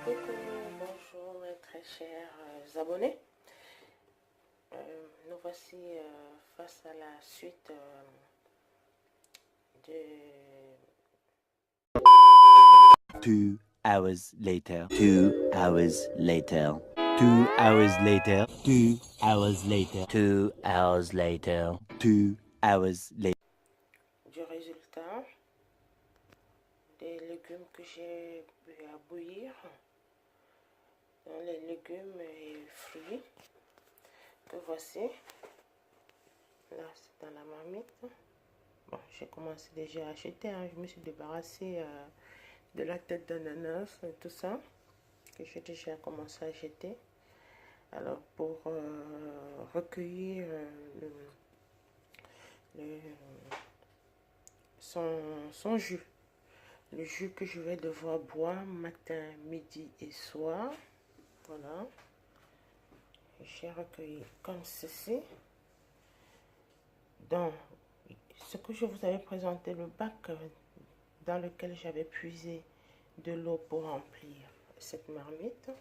Coucou, bonjour mes très chers abonnés. Nous voici face à la suite de 2 hours later. 2 hours later. 2 hours later. 2 hours later. 2 hours later. 2 hours later. du résultat des légumes que j'ai eu à bouillir. Dans les légumes et fruits que voici. Là, c'est dans la marmite. Bon, j'ai commencé déjà à acheter. Je me suis débarrassée de la tête d'ananas et tout ça que j'ai déjà commencé à acheter. Alors, pour recueillir son jus. Le jus que je vais devoir boire matin, midi et soir. Voilà. J'ai recueilli comme ceci. Donc, ce que je vous avais présenté, le bac dans lequel j'avais puisé de l'eau pour remplir cette marmite,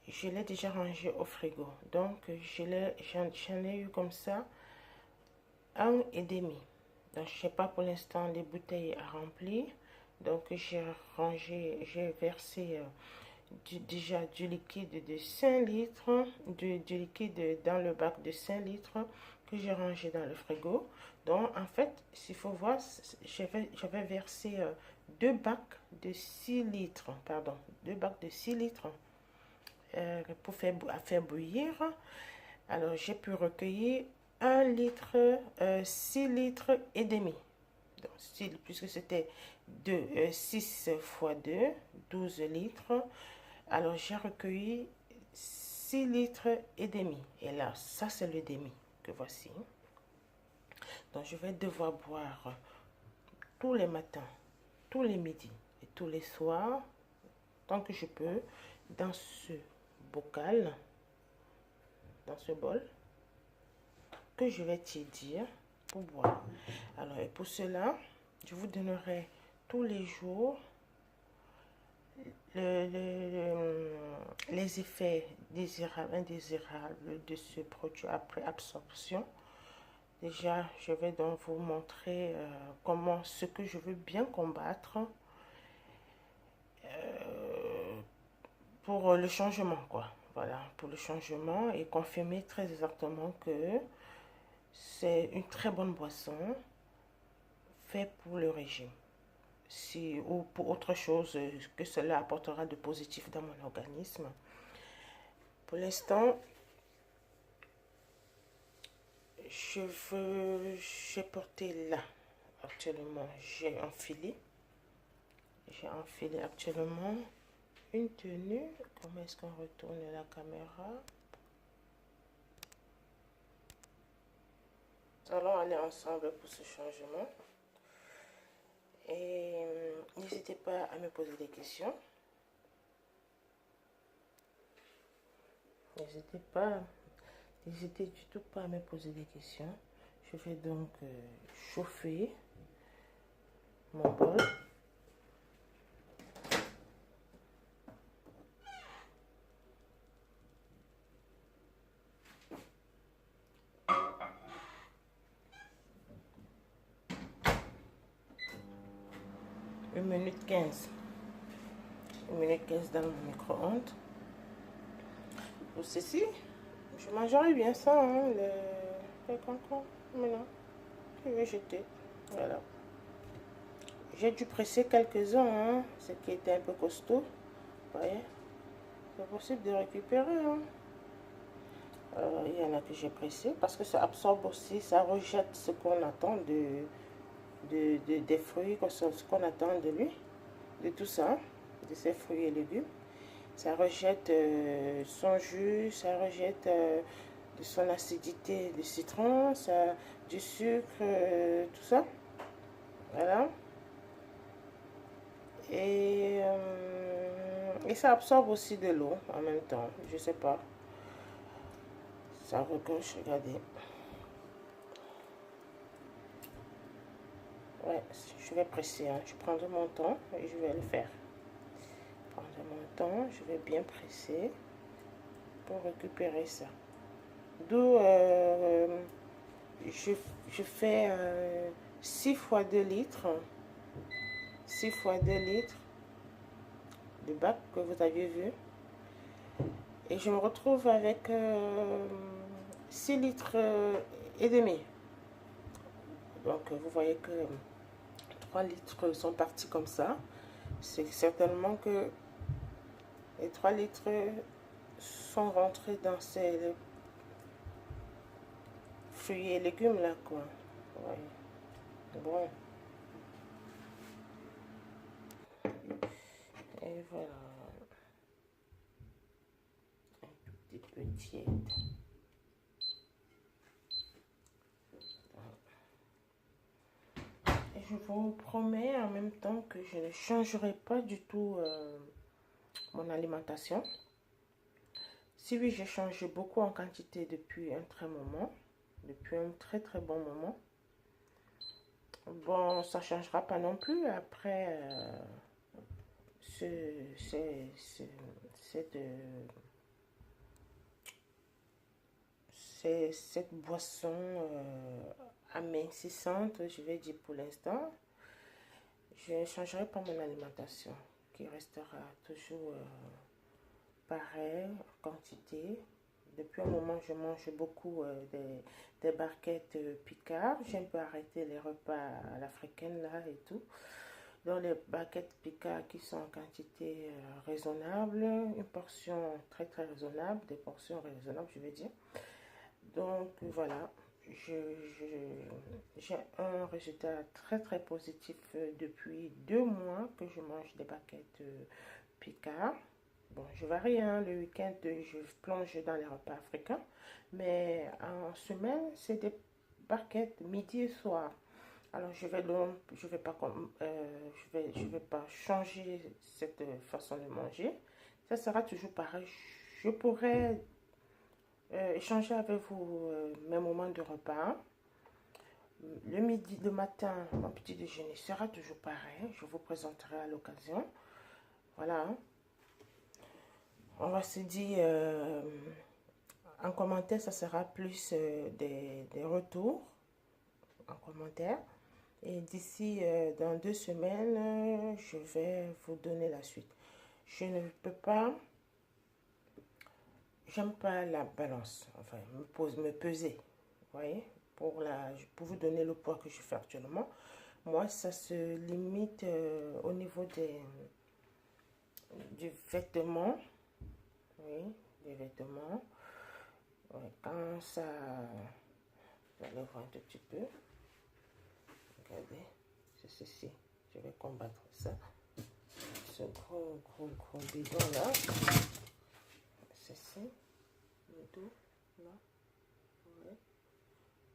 je l'ai déjà rangé au frigo. Donc, j'en ai eu comme ça 1,5. Donc, je n'ai pas pour l'instant les bouteilles à remplir. Donc, j'ai versé déjà du liquide de 5 litres, du liquide dans le bac de 5 litres que j'ai rangé dans le frigo. Donc, en fait, s'il faut voir, j'avais versé 2 bacs de 6 litres, pardon, 2 bacs de 6 litres pour faire bouillir. Alors, j'ai pu recueillir 1 litre, 6 litres et demi. Donc, puisque c'était 6 fois 2, 12 litres. Alors, j'ai recueilli 6 litres et demi. Et là, ça, c'est le demi que voici. Donc, je vais devoir boire tous les matins, tous les midis et tous les soirs, tant que je peux, dans ce bocal, dans ce bol, que je vais tiédir pour boire. Alors, et pour cela, je vous donnerai tous les jours les effets désirables, indésirables de ce produit après absorption. Déjà, je vais donc vous montrer ce que je veux bien combattre pour le changement, quoi. Voilà, pour le changement et confirmer très exactement que c'est une très bonne boisson faite pour le régime. Ou pour autre chose que cela apportera de positif dans mon organisme. Pour l'instant, j'ai porté là, actuellement, j'ai enfilé actuellement une tenue. Comment est-ce qu'on retourne la caméra? Nous allons aller ensemble pour ce changement. Et n'hésitez pas à me poser des questions. N'hésitez du tout pas à me poser des questions. Je vais donc chauffer mon bol. Une minute 15 dans le micro-ondes. Pour ceci, je mangerai bien ça, hein, le concombre. Maintenant, je vais jeter. Voilà. J'ai dû presser quelques-uns, hein, ce qui était un peu costaud. Vous voyez, c'est possible de récupérer. Hein. Il y en a que j'ai pressé parce que ça absorbe aussi, ça rejette ce qu'on attend des fruits, ce qu'on attend de lui, de tout ça, de ces fruits et légumes. Ça rejette son jus, ça rejette de son acidité de citron, ça, du sucre, tout ça. Voilà. Et ça absorbe aussi de l'eau en même temps. Je sais pas. Ça regorge, regardez. Ouais, je vais presser. Hein. Je prendrai mon temps et je vais le faire. Pendant mon temps, je vais bien presser pour récupérer ça. D'où je fais 6 fois 2 litres. 6 fois 2 litres de bac que vous aviez vu. Et je me retrouve avec 6 litres et demi. Donc vous voyez que 3 litres sont partis comme ça. C'est certainement que les 3 litres sont rentrés dans ces fruits et légumes là quoi. Ouais. Bon. Et voilà. Un tout petit peu tiède. Et je vous promets en même temps que je ne changerai pas du tout mon alimentation. Si oui, j'ai changé beaucoup en quantité depuis un très bon moment. Bon, ça ne changera pas non plus après cette boisson amincissante, je vais dire pour l'instant. Je ne changerai pas mon alimentation, qui restera toujours pareil en quantité. Depuis un moment, je mange beaucoup des barquettes Picard. J'ai un peu arrêté les repas à l'africaine là et tout. Dans les barquettes Picard qui sont en quantité raisonnable, une portion très raisonnable, des portions raisonnables je vais dire. Donc voilà, j'ai un résultat très positif depuis 2 mois que je mange des barquettes Picard. Bon, je varie, hein, le week-end, je plonge dans les repas africains, mais en semaine, c'est des barquettes midi et soir. Alors, je vais pas changer cette façon de manger. Ça sera toujours pareil. Je pourrais échanger avec vous mes moments de repas. Le midi, le matin, mon petit déjeuner sera toujours pareil. Je vous présenterai à l'occasion. Voilà. On va se dire en commentaire, ça sera plus des retours en commentaire. Et d'ici dans 2 semaines, je vais vous donner la suite. Je ne peux pas, j'aime pas la balance, enfin me peser, vous voyez, pour vous donner le poids que je fais actuellement. Moi, ça se limite au niveau du vêtement. Oui, des vêtements. Ouais, quand ça... Je vais aller voir un tout petit peu. Regardez, c'est ceci. Je vais combattre ça. Ce gros bidon là. Ceci. Le dos, là. Ouais.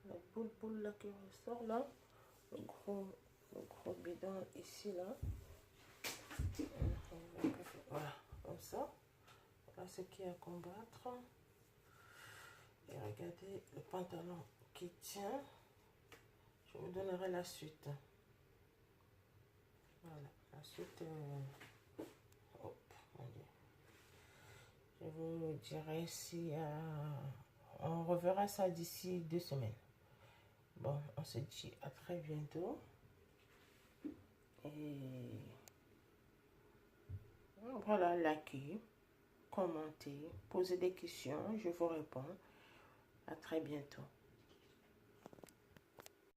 La boule là qui ressort là. Le gros bidon ici là. Voilà, comme ça. Voilà ce qu'il y a à combattre. Et regardez le pantalon qui tient. Je vous donnerai la suite. Voilà, la suite. Hop, je vous dirai si on reverra ça d'ici 2 semaines. Bon, on se dit à très bientôt. Et voilà, likez, commentez, posez des questions, je vous réponds. À très bientôt.